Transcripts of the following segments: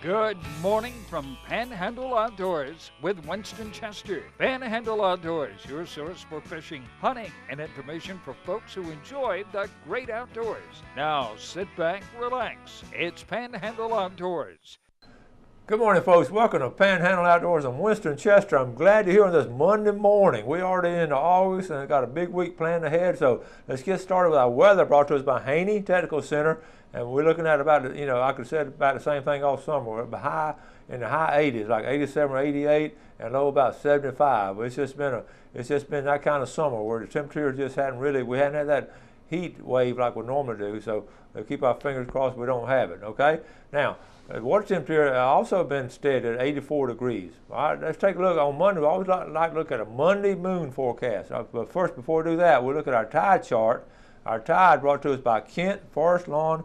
Good morning from Panhandle Outdoors with Winston Chester. Panhandle Outdoors, your source for fishing, hunting, and information for folks who enjoy the great outdoors. Now sit back, relax. It's Panhandle Outdoors. Good morning, folks. Welcome to Panhandle Outdoors. I'm Winston Chester. I'm glad you're here on this Monday morning. We're already into August and got a big week planned ahead. So let's get started with our weather brought to us by Haney Technical Center. And we're looking at about, I could say about the same thing all summer. We're high in the high 80s, like 87 or 88, and low about 75. It's just been that kind of summer where the temperature just we hadn't had that heat wave like we normally do. So keep our fingers crossed we don't have it. Okay. Now, the water temperature also been steady at 84 degrees. All right, let's take a look on Monday. We always like to look at a Monday moon forecast. But first, before we do that, we'll look at our tide chart. Our tide brought to us by Kent Forest Lawn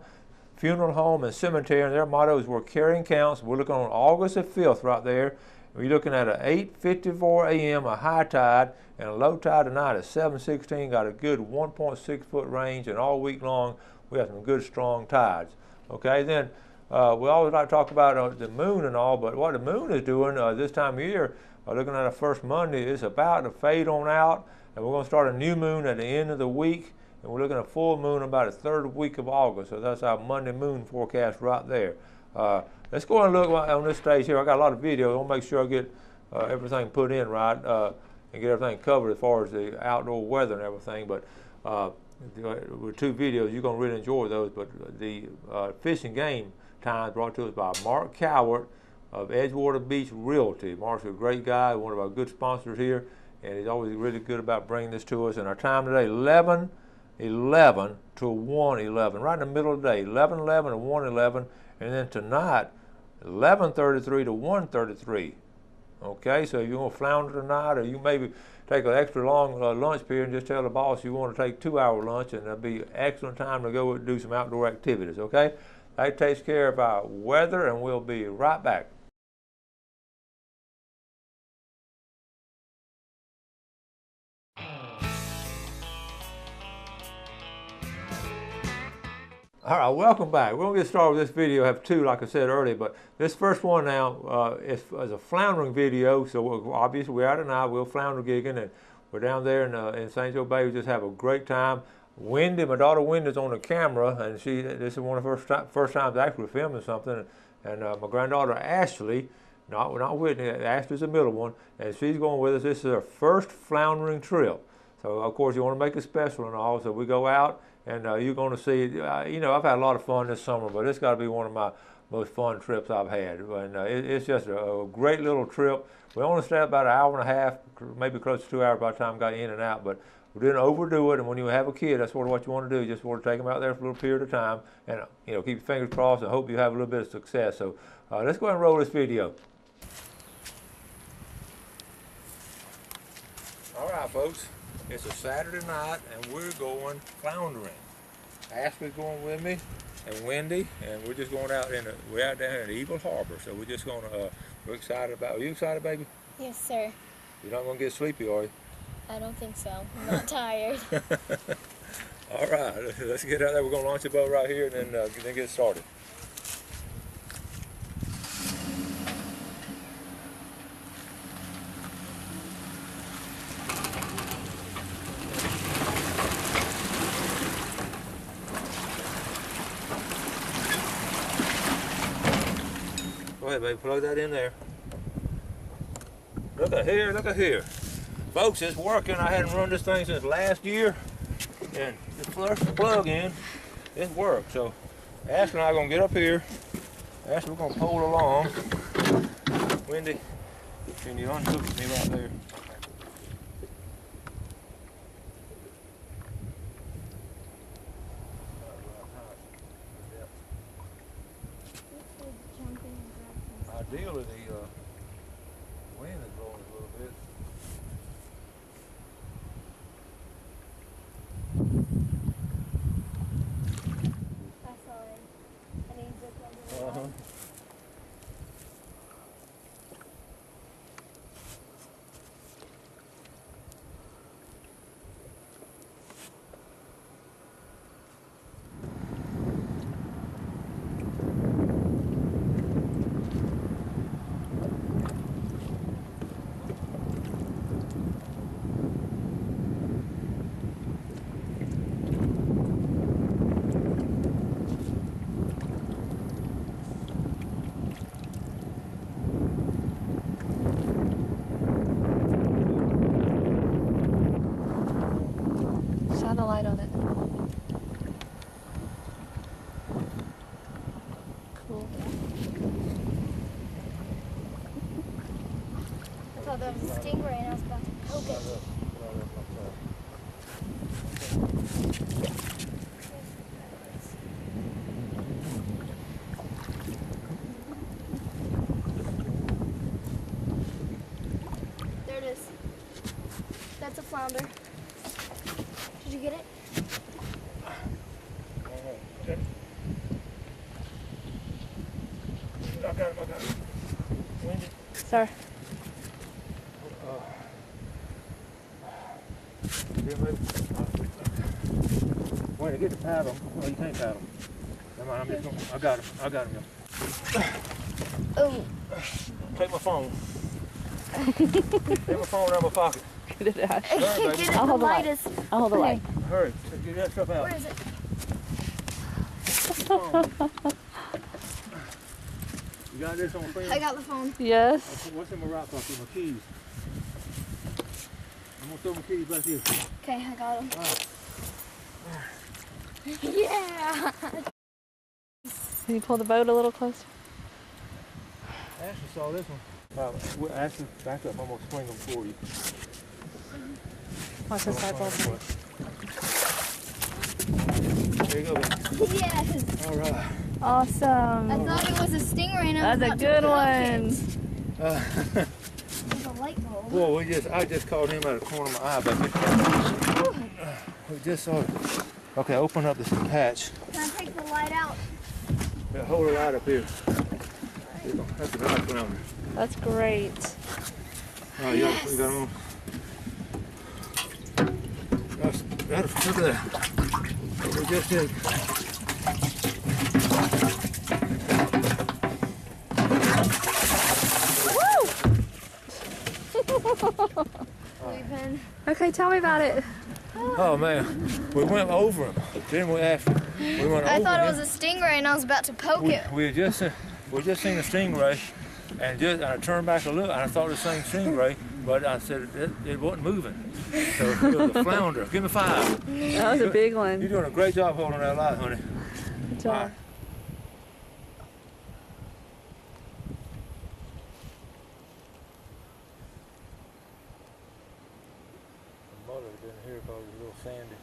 Funeral Home and Cemetery, and their motto is "We're carrying counts." We're looking on August the 5th right there. We're looking at a 8:54 a.m. a high tide and a low tide tonight at 7:16. Got a good 1.6 foot range, and all week long we have some good strong tides. Okay, then. We always like to talk about the moon and all, but what the moon is doing this time of year, looking at our first Monday, it's about to fade on out, and we're going to start a new moon at the end of the week, and we're looking at a full moon about the third week of August. So that's our Monday moon forecast right there. Let's go and look on this stage here. I got a lot of video. I'll make sure I get everything put in right and get everything covered as far as the outdoor weather and everything. But with two videos, you're going to really enjoy those. But the fishing game times brought to us by Mark Cowart of Edgewater Beach Realty. Mark's a great guy, one of our good sponsors here, and he's always really good about bringing this to us. And our time today, 11:11 to 1:11, right in the middle of the day, 11:11 to 1:11, and then tonight, 11:33 to 1:33. Okay, so if you're going to flounder tonight, or you maybe take an extra long lunch period and just tell the boss you want to take 2-hour lunch, and that'll be excellent time to go do some outdoor activities, okay? That takes care of our weather, and we'll be right back. All right, welcome back. We're going to get started with this video. I have two, like I said earlier, but this first one now is a floundering video. So obviously we're out at night, we're flounder gigging, and we're down there in St. Joe Bay. We just have a great time. Wendy, my daughter Wendy's on the camera, and this is one of her first times actually filming something. And my granddaughter Ashley, not Whitney, Ashley's the middle one, and she's going with us. This is her first floundering trip. So of course you want to make it special and all. So we go out, and you're going to see. I've had a lot of fun this summer, but it's got to be one of my most fun trips I've had. And it's just a great little trip. We only stayed about an hour and a half, maybe close to 2 hours by the time we got in and out, but we didn't overdo it. And when you have a kid, that's sort of what you want to do. You just want to take them out there for a little period of time, and keep your fingers crossed and hope you have a little bit of success. So let's go ahead and roll this video. All right, folks. It's a Saturday night, and we're going floundering. Ashley's going with me, and Wendy, and we're just going out we're out down in Eagle Harbor. So we're just going to. We're excited about. Are you excited, baby? Yes, sir. You're not going to get sleepy, are you? I don't think so. I'm not tired. All right, let's get out there. We're going to launch the boat right here and then get started. Go ahead, baby. Plug that in there. Look at here. Look at here. Folks, it's working. I hadn't run this thing since last year, and just flush the plug in, it works. So Ashley and I are going to get up here. Ashley, we're going to pull along. Wendy, can you unhook me right there? Ideally, the wind is blowing a little bit. I saw it. And he just under the water. there was a stingray and I was about to poke it. There it is. That's a flounder. Did you get it? I got it. Sir. Wait, get the paddle. Oh, you can't paddle. Never mind, I'm just gonna, I got him. Oh. Take my phone. Take my phone out of my pocket. Get it, Ash. I can't get it. I'll The hold the light light. is. I'll hold the light. Hurry, get that stuff out. Where is it? You got this on film? I got the phone. Yes. What's in my rock pocket? My keys. I'm gonna throw my keys back here. Okay, I got them. Yeah. Can you pull the boat a little closer? Ashley saw this one. Ashley, back up. I'm gonna swing them for you. Watch this side bolt. There you go, baby. Yes. All right. Awesome. I thought it was a stingray and I was That's a about good to poke one. it. There's a light bulb. Whoa, I just caught him out of the corner of my eye back here. We just saw it. Okay, open up this hatch. Can I take the light out? Yeah, hold the light up here. That's a nice one. That's great. Oh, you got them on. Look at that. What we just did. Okay, tell me about it. Oh man, we went over him. Then we went I over thought it him. was a stingray and I was about to poke it. We just seen a stingray, and I turned back a look, and I thought it was the same stingray, but I said it wasn't moving. So it was a flounder. Give me 5. That was a big one. You're doing a great job holding that light, honey. Good job. The mother didn't hear because it was a little sandy.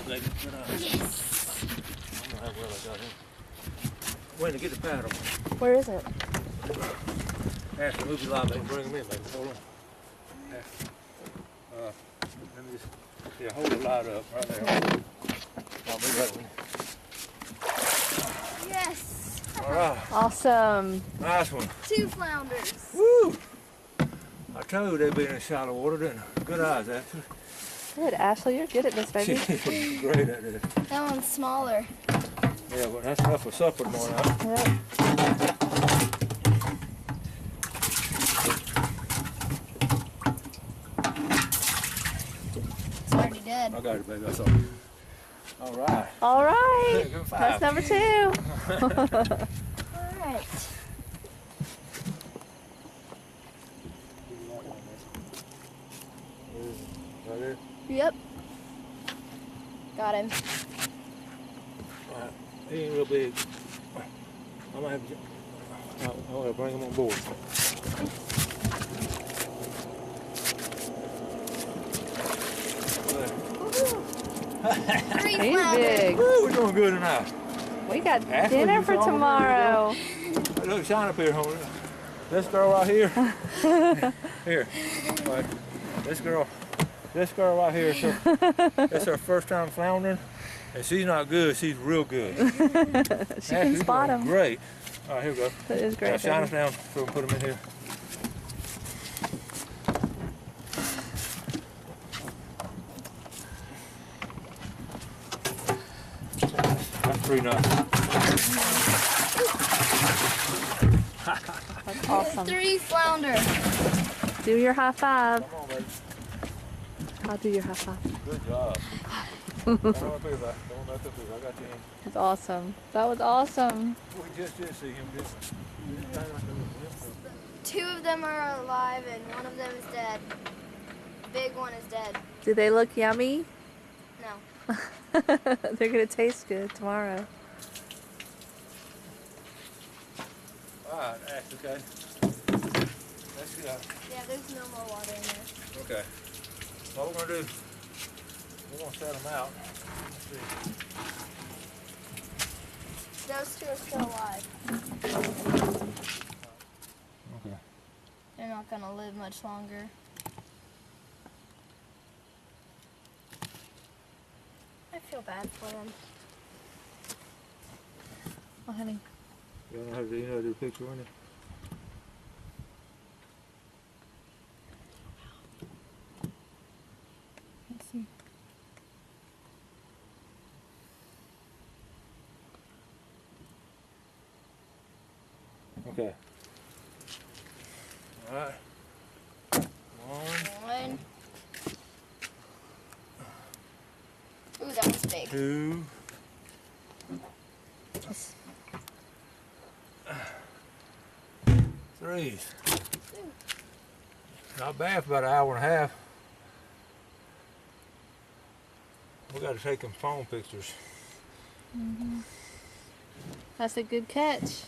Baby. Good eye. Yes. I don't know how well I got him. Wait to get the paddle. Where is it? Ashley, move your light, baby. Bring him in, baby. Hold on. Let me just, hold the light up right there. I'll move that one. Yes. All right. Awesome. Nice one. 2 flounders. Woo! I told you they'd be in shallow water, didn't I? Good eyes, Ashley. Good, Ashley. You're good at this, baby. She's great at this. That one's smaller. Yeah, but that's enough for supper tomorrow night. Yep. It's already dead. I got it, baby. That's all. All right. All right. Give him 5. That's number 2. All right. Right there. Yep. Got him. All right. He ain't real big. I might have to. I'll bring him on board. Three He's flounders. big. Woo, we're doing good tonight. We got Ashley, dinner you for saw him? tomorrow. Look, shine up here, homie. This girl right here. Here. Right. This girl right here. So, it's her first time floundering, and she's not good. She's real good. She can spot them. Great. All right, here we go. That is great. Now shine us baby. down so we can put them in here. That's 3 nuts. That's Awesome. 3 flounder. Do your high five. Come on, baby. I'll do your high five. Good job. Don't worry about it. Don't mess up here. I got you in. That's awesome. That was awesome. We just did see him, didn't we? 2 of them are alive and 1 of them is dead. The big one is dead. Do they look yummy? No. They're gonna taste good tomorrow. Alright, Ash, okay. Let's go. Yeah, there's no more water in there. Okay. What we're gonna do, we're gonna set them out. Let's see. Those 2 are still alive. Okay. They're not gonna live much longer. I feel bad for them. Oh, honey. You know how to do a picture, wouldn't you? Let's see. Okay. Alright. 1, 1. Ooh, that was big. 2. 3. Not bad for about an hour and a half. We got to take them phone pictures. That's a good catch.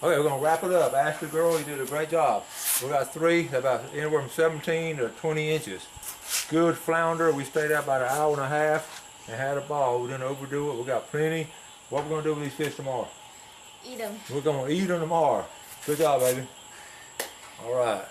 Okay, we're gonna wrap it up. Ashley, girl, you did a great job. We got 3, about anywhere from 17 to 20 inches. Good flounder. We stayed out about an hour and a half and had a ball. We didn't overdo it. We got plenty. What we're gonna do with these fish tomorrow? Eat them. We're gonna eat them tomorrow. Good job, baby. All right.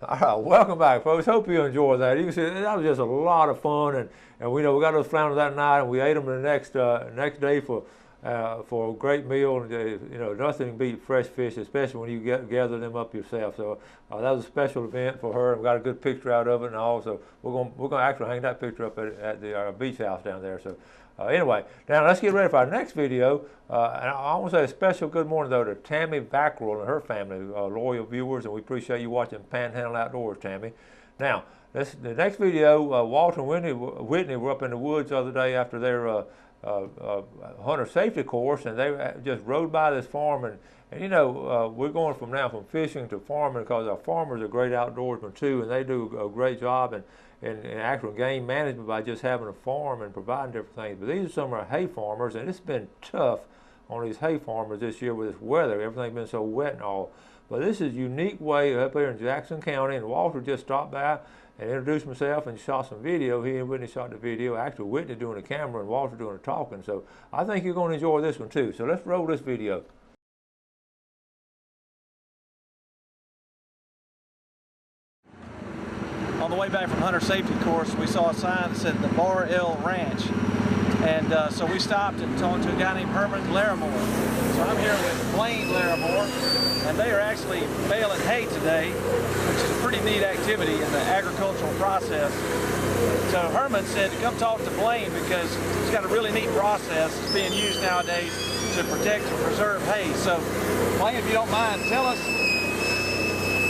All right, welcome back, folks. Hope you enjoyed that. You can see that was just a lot of fun, and we know we got those flounders that night, and we ate them the next day for a great meal. And you know, nothing can beat fresh fish, especially when you gather them up yourself. So that was a special event for her. We got a good picture out of it, and also we're gonna actually hang that picture up at our beach house down there. So. Anyway, now let's get ready for our next video. And I want to say a special good morning, though, to Tammy Vackrell and her family, loyal viewers, and we appreciate you watching Panhandle Outdoors, Tammy. Now, the next video, Walter and Whitney were up in the woods the other day after their hunter safety course, and they just rode by this farm. And you know, we're going from fishing to farming because our farmers are great outdoorsmen, too, and they do a great job in actual game management by just having a farm and providing different things. But these are some of our hay farmers, and it's been tough on these hay farmers this year with this weather. Everything's been so wet and all. But this is a unique way up here in Jackson County, and Walter just stopped by and introduced himself and shot some video. He and Whitney shot the video. Actually, Whitney doing the camera and Walter doing the talking. So I think you're going to enjoy this one too. So let's roll this video. On the way back from hunter safety course, we saw a sign that said the Bar L Ranch. And so we stopped and talked to a guy named Herman Larimore. So I'm here with Blaine Larimore, and they are actually baling hay today, which is a pretty neat activity in the agricultural process. So Herman said to come talk to Blaine because he's got a really neat process that's being used nowadays to protect and preserve hay. So Blaine, if you don't mind, tell us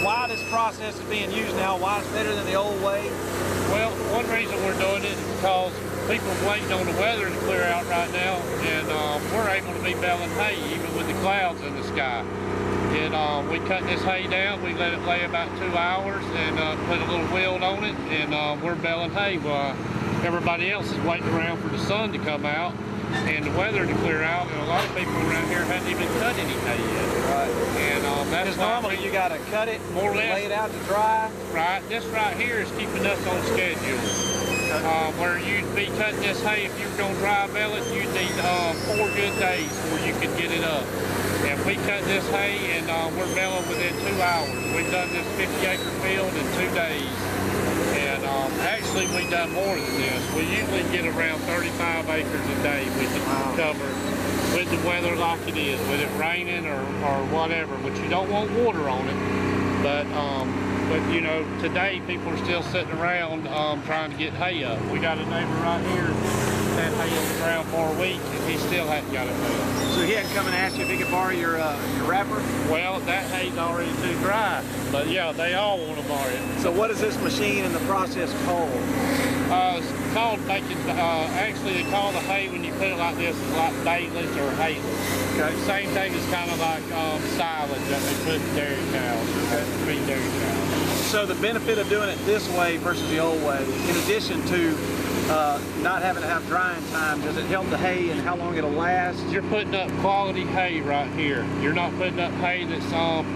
why this process is being used now, why it's better than the old way. Well, one reason we're doing it is because people are waiting on the weather to clear out right now, and we're able to be baling hay even with the clouds in the sky. And we cut this hay down, we let it lay about 2 hours and put a little wield on it, and we're baling hay while everybody else is waiting around for the sun to come out and the weather to clear out, and a lot of people around here haven't even cut any hay yet. Right. And that's normally you got to cut it, more or less, lay it out to dry. Right. This right here is keeping us on schedule. Where you'd be cutting this hay, if you were going to dry bale it, you'd need 4 good days before you could get it up. And we cut this hay, and we're baling within 2 hours. We've done this 50-acre field in 2 days. And actually, we've done more than this. We usually get around 35 acres a day we can cover with the weather like it is, with it raining or whatever. But you don't want water on it. But but you know, today people are still sitting around trying to get hay up. We got a neighbor right here that had hay on the ground for a week, and he still hadn't got it up. So he hadn't come and asked you if he could borrow your wrapper? Well, that hay's already too dry, but yeah, they all want to borrow it. So what is this machine and the process called? It's called making, actually they call the hay when you put it like this, it's like baleage or haylage. Okay. Same thing is kind of like silage that they put in dairy cows, or feed dairy cows. So the benefit of doing it this way versus the old way, in addition to not having to have drying time, does it help the hay and how long it'll last? You're putting up quality hay right here. You're not putting up hay that's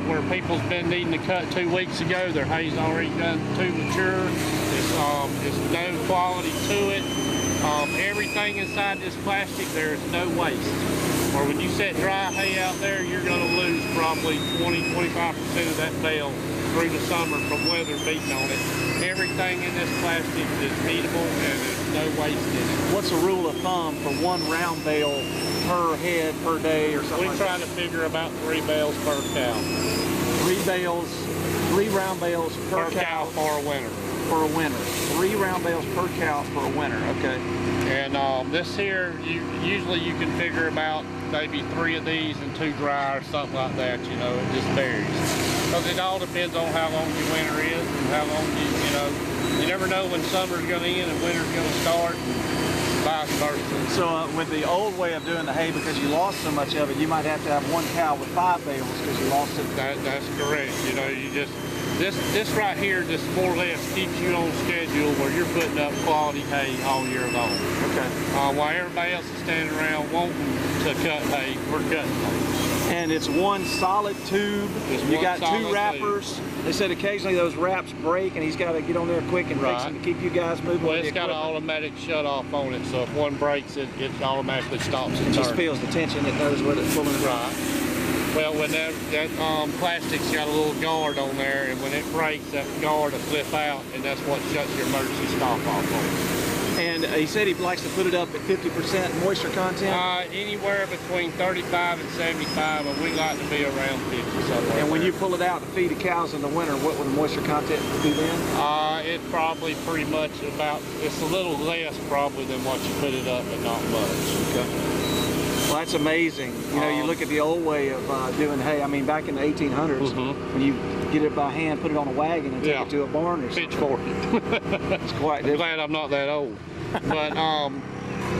where people's been needing to cut 2 weeks ago. Their hay's already done too mature. It's no quality to it. Everything inside this plastic, there's no waste. Or when you set dry hay out there, you're going to lose probably 20-25% of that bale through the summer from weather beating on it. Everything in this plastic is eatable and there's no waste in it. What's a rule of thumb for one round bale per head per day or something? We try to figure about 3 bales per cow. 3 round bales per cow for a winter. For a winter. 3 round bales per cow for a winter. Okay. And this here, usually you can figure about maybe 3 of these and 2 dry or something like that. You know, it just varies. Because it all depends on how long your winter is and how long you know, you never know when summer's going to end and winter's going to start, and vice versa. So with the old way of doing the hay, because you lost so much of it, you might have to have 1 cow with 5 bales because you lost it. That's correct. You know, you just, this right here just more or less keeps you on schedule where you're putting up quality hay all year long. Okay. While everybody else is standing around wanting to cut hay, we're cutting hay. And it's one solid tube. You got 2 wrappers. They said occasionally those wraps break and he's got to get on there quick and fix them to keep you guys moving. Well, it's got an automatic shut off on it, so if one breaks, it automatically stops and it just feels the tension. It knows what it's pulling it. Right. Well, when that plastic's got a little guard on there, and when it breaks, that guard will flip out, and that's what shuts your emergency stop off on it. And he said he likes to put it up at 50% moisture content? Anywhere between 35 and 75, but we like to be around 50 somewhere. And when you pull it out to feed the cows in the winter, what would the moisture content be then? It's probably pretty much about, it's a little less probably than what you put it up, but not much. Okay. Well, that's amazing. You know, you look at the old way of doing hay. I mean, back in the 1800s, when you get it by hand, put it on a wagon and take it to a barn or something. Pitchfork. It's quite different. I'm glad I'm not that old. But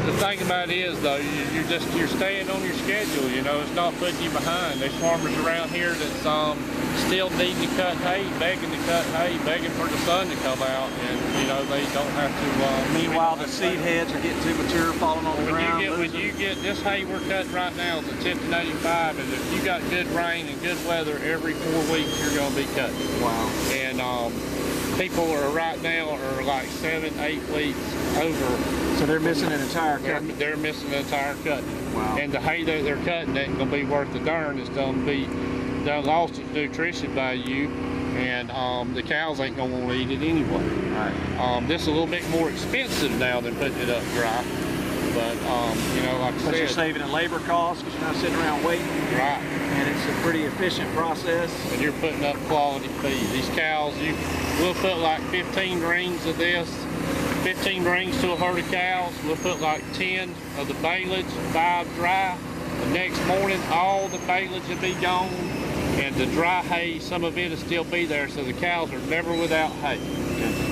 the thing about it is, though, you're staying on your schedule. You know, it's not putting you behind. There's farmers around here that's still needing to cut hay, begging to cut hay, begging for the sun to come out, and you know they don't have to. Meanwhile, the seed heads are getting too mature, falling on the ground. When you get this hay we're cutting right now is a 1085, and if you got good rain and good weather, every 4 weeks you're going to be cutting. Wow. And people are right now are like 7-8 weeks over. So they're missing an entire cut. They're missing an entire cut. Wow. And the hay that they're cutting ain't gonna be worth the darn. It's gonna be lost its nutrition value, and the cows ain't gonna want to eat it anyway. Right. This is a little bit more expensive now than putting it up dry. But you know, like I said, you're saving in labor costs because you're not sitting around waiting. Right. And it's a pretty efficient process. And you're putting up quality feed. These cows, we'll put like 15 rings of this, 15 rings to a herd of cows. We'll put like 10 of the baleage, 5 dry. The next morning, all the baleage will be gone, and the dry hay, some of it will still be there, so the cows are never without hay.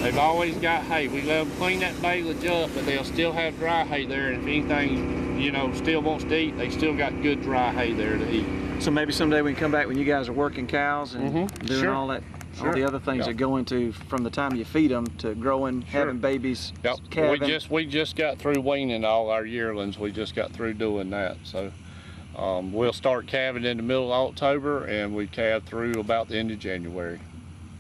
They've always got hay. We let them clean that baleage up, but they'll still have dry hay there, and if anything, you know, still wants to eat, they still got good dry hay there to eat. So maybe someday we can come back when you guys are working cows and doing all that, all the other things that go into from the time you feed them to growing, having babies, calving. We just got through weaning all our yearlings. We just got through doing that. So we'll start calving in the middle of October, and we calve through about the end of January.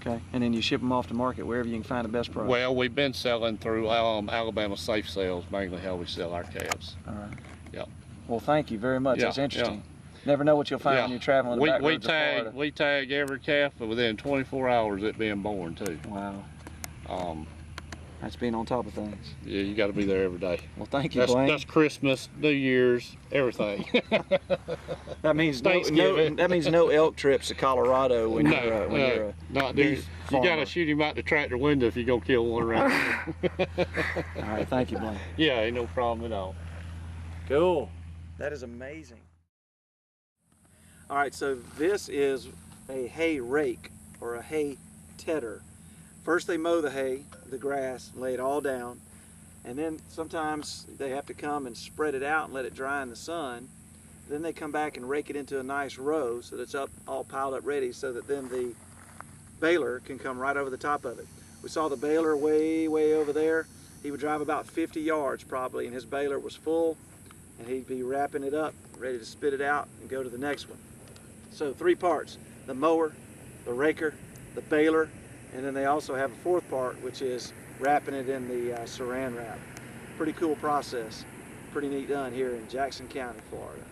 Okay, and then you ship them off to market wherever you can find the best price. Well, we've been selling through Alabama Safe Sales, mainly how we sell our calves. All right. Yep. Well, thank you very much. That's interesting. Never know what you'll find when you're traveling the back roads of Florida. We tag every calf within 24 hours it being born too. Wow. That's being on top of things. Yeah, you got to be there every day. Well, thank you, Blaine. That's Christmas, New Year's, everything. That means Thanksgiving. that means no elk trips to Colorado when you're not these. You got to shoot him out the tractor window if you're gonna kill one around here. All right, thank you, Blaine. Yeah, ain't no problem at all. Cool. That is amazing. All right, so this is a hay rake or a hay tedder. First they mow the hay, the grass, lay it all down, and then sometimes they have to come and spread it out and let it dry in the sun. Then they come back and rake it into a nice row so that it's up all piled up ready, so that then the baler can come right over the top of it. We saw the baler way over there. He would drive about 50 yards probably, and his baler was full, and he'd be wrapping it up, ready to spit it out and go to the next one. So 3 parts: the mower, the raker, the baler, and then they also have a 4th part, which is wrapping it in the saran wrap. Pretty cool process. Pretty neat done here in Jackson County, Florida.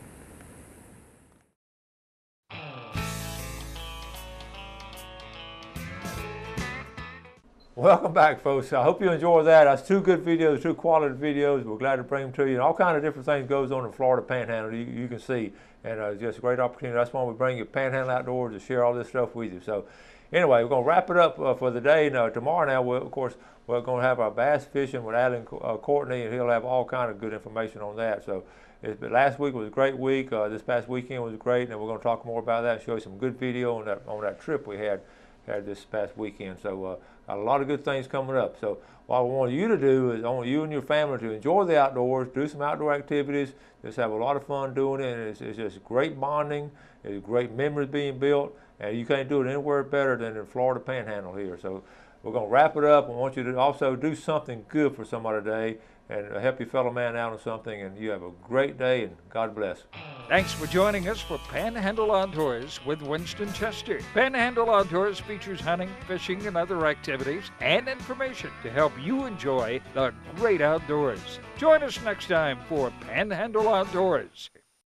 Welcome back, folks. I hope you enjoyed that. That's 2 good videos, 2 quality videos. We're glad to bring them to you. And all kinds of different things goes on in Florida Panhandle, you can see. And just a great opportunity. That's why we bring you Panhandle Outdoors to share all this stuff with you. So anyway, we're going to wrap it up for the day. Now, tomorrow now, of course, we're going to have our bass fishing with Alan Courtney, and he'll have all kind of good information on that. So last week was a great week. This past weekend was great, and we're going to talk more about that, show you some good video on that trip we had this past weekend. So got a lot of good things coming up. So what I want you to do is I want you and your family to enjoy the outdoors, do some outdoor activities, just have a lot of fun doing it. And it's just great bonding, it's great memories being built, and you can't do it anywhere better than in Florida Panhandle here. So we're going to wrap it up. I want you to also do something good for somebody today and help your fellow man out on something, and you have a great day, and God bless. Thanks for joining us for Panhandle Outdoors with Winston Chester. Panhandle Outdoors features hunting, fishing, and other activities and information to help you enjoy the great outdoors. Join us next time for Panhandle Outdoors.